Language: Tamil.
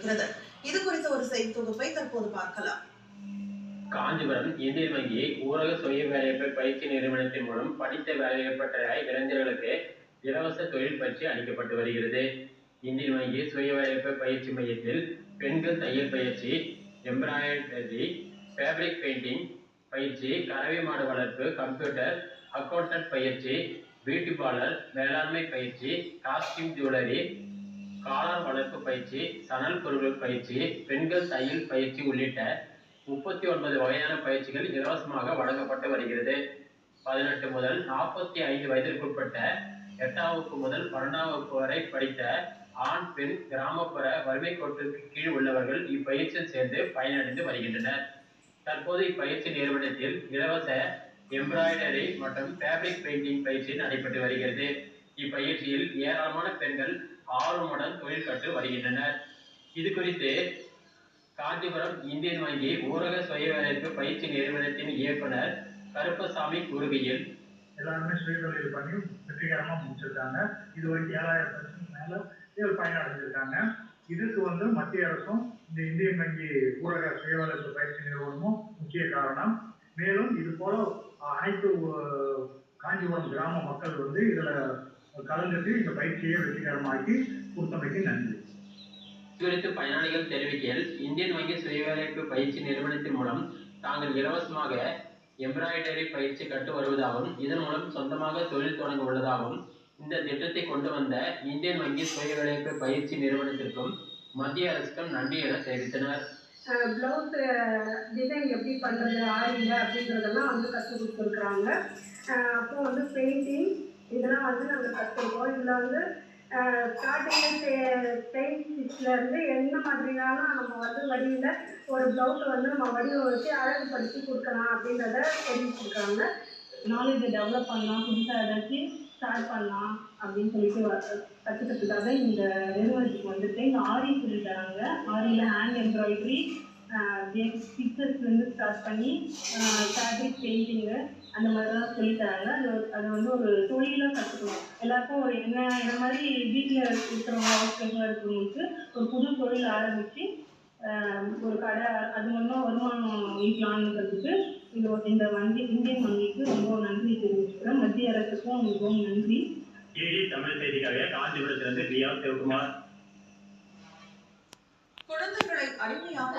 வருகிறது. இது குறித்த ஒரு செய்தி தொகுப்பை தற்போது பார்க்கலாம். காஞ்சிபுரம் இந்தியன் வங்கி ஊரக சுய வேலைவாய்ப்பு பயிற்சி நிறுவனத்தின் மூலம் படித்த வேலைவாய்ப்பற்ற இளைஞர்களுக்கு இலவச தொழில் பயிற்சி அளிக்கப்பட்டு வருகிறது. இந்தியன் வங்கி சுய வேலைவாய்ப்பு பயிற்சி மையத்தில் பெண்கள் தையல் பயிற்சி, எம்ப்ராய்டரி, ஃபேப்ரிக் பெயிண்டிங் பயிற்சி, கறவை மாடு வளர்ப்பு, கம்ப்யூட்டர், அக்கவுண்டன்ட் பயிற்சி, பியூட்டி பார்லர், மேலாண்மை பயிற்சி, காஸ்டியூம் ஜுவல்லரி, காளான் வளர்ப்பு பயிற்சி, சணல் பொருட்கள் பயிற்சி, பெண்கள் தையல் பயிற்சி உள்ளிட்ட 39 வகையான பயிற்சிகள் இலவசமாக வழங்கப்பட்டு வருகிறது. 18 முதல் 45 வயதிற்குட்பட்ட 8ஆம் வகுப்பு முதல் 12ஆம் வகுப்பு வரை படித்த ஆண், பெண், கிராமப்புற வறுமை கோட்டிற்கு கீழ் உள்ளவர்கள் இப்பயிற்சியில் சேர்ந்து பயனடைந்து வருகின்றனர். தற்போது இப்பயிற்சி நிறுவனத்தில் இலவச எம்ப்ராய்டரி மற்றும் ஃபேப்ரிக் பெயிண்டிங் பயிற்சி நடைபெற்று வருகிறது. இப்பயிற்சியில் ஏராளமான பெண்கள் ஆர்வமுடன் தொழில் கற்று வருகின்றனர். இது குறித்து காஞ்சிபுரம் இந்தியன் வங்கி ஊரக சுய வேலைவாய்ப்பு பயிற்சி நிறுவனத்தின் இயக்குனர் கருப்பசாமி கூறுகையில், எல்லாருமே சுயதொழில் பண்ணி வெற்றிகரமாக முடிச்சிருக்காங்க. இது வரைக்கும் 7000 மேல இதில் பயனடைஞ்சிருக்காங்க. இதுக்கு மத்திய அரசும் இந்த இந்தியன் வங்கி ஊரக சுய வேலைவாய்ப்பு பயிற்சி நிறுவனமும் முக்கிய காரணம். மேலும் இது போல அனைத்து காஞ்சிபுரம் கிராம மக்கள் இதுல கலந்துட்டு இந்த பயிற்சியை வெற்றிகரமாக்கி கொடுத்தமைக்கு நன்றி. குறித்து பயனாளிகள் தெரிவிக்கையில், இந்தியன் வங்கி சுய வேலைவாய்ப்பு பயிற்சி நிறுவனத்தின் மூலம் தாங்கள் இலவசமாக எம்ப்ராய்டரி பயிற்சி கற்று வருவதாகவும், இதன் மூலம் சொந்தமாக தொழில் தொடங்க உள்ளதாகவும், இந்த திட்டத்தை கொண்டு வந்த இந்தியன் வங்கி சுய வேலைவாய்ப்பு பயிற்சி நிறுவனத்திற்கும் மத்திய அரசுக்கும் நன்றி என தெரிவித்தனர். ப்ளவுஸ் டிசைன் எப்படி பண்ணுறது ஆரியில் அப்படின்றதெல்லாம் கற்றுக் கொடுத்துருக்குறாங்க. அப்போ பெயிண்டிங் இதெல்லாம் நாங்கள் கற்றுருக்கோம். இதில் ஸ்டார்டிங்கில் பெயிண்ட் ஸ்டிச்லேருந்து என்ன மாதிரியான நம்ம வடிவில் ஒரு ப்ளவுஸை நம்ம வடிவமைச்சு அழகுபடுத்தி கொடுக்கலாம் அப்படின்றத தெரிவிச்சிருக்காங்க. நாலேஜை டெவலப் பண்ணலாம், புதுசாக ஏதாச்சும் ஸ்டார்ட் பண்ணலாம் அப்படின்னு சொல்லிட்டு கற்றுக்கிறதுக்காக இந்த நிறுவனத்துக்கு இங்கே ஆரி சொல்லி தராங்க. ஆரியில் ஹேண்ட் எம்ப்ராய்டரி, ஸ்டிச்சஸ்லேருந்து ஸ்டார்ட் பண்ணி ஃபேப்ரிக் பெயிண்டிங்கு அந்த மாதிரிலாம் சொல்லித்தராங்க. அது ஒரு தொழிலாக கற்றுக்கணும். எல்லாருக்கும் என்ன மாதிரி வீட்டில் இருக்கிறவங்க ஹவுஸ் ஒய்ஃபாக இருக்கிறவங்களுக்கு ஒரு புது தொழில் ஆரம்பித்து ஒரு கடை அது மூலமாக வருமானம் ஈட்டலாம்ன்றதுக்கு இந்த இந்தியன் வங்கிக்கு ரொம்ப நன்றி தெரிவிச்சுக்கிறேன். மத்திய அரசுக்கும் மிகவும் நன்றி. தமிழ் செய்திக்காக காஞ்சிபுரத்திலிருந்து பிஆர் சிவகுமார். குழந்தைகளை அடிமையாக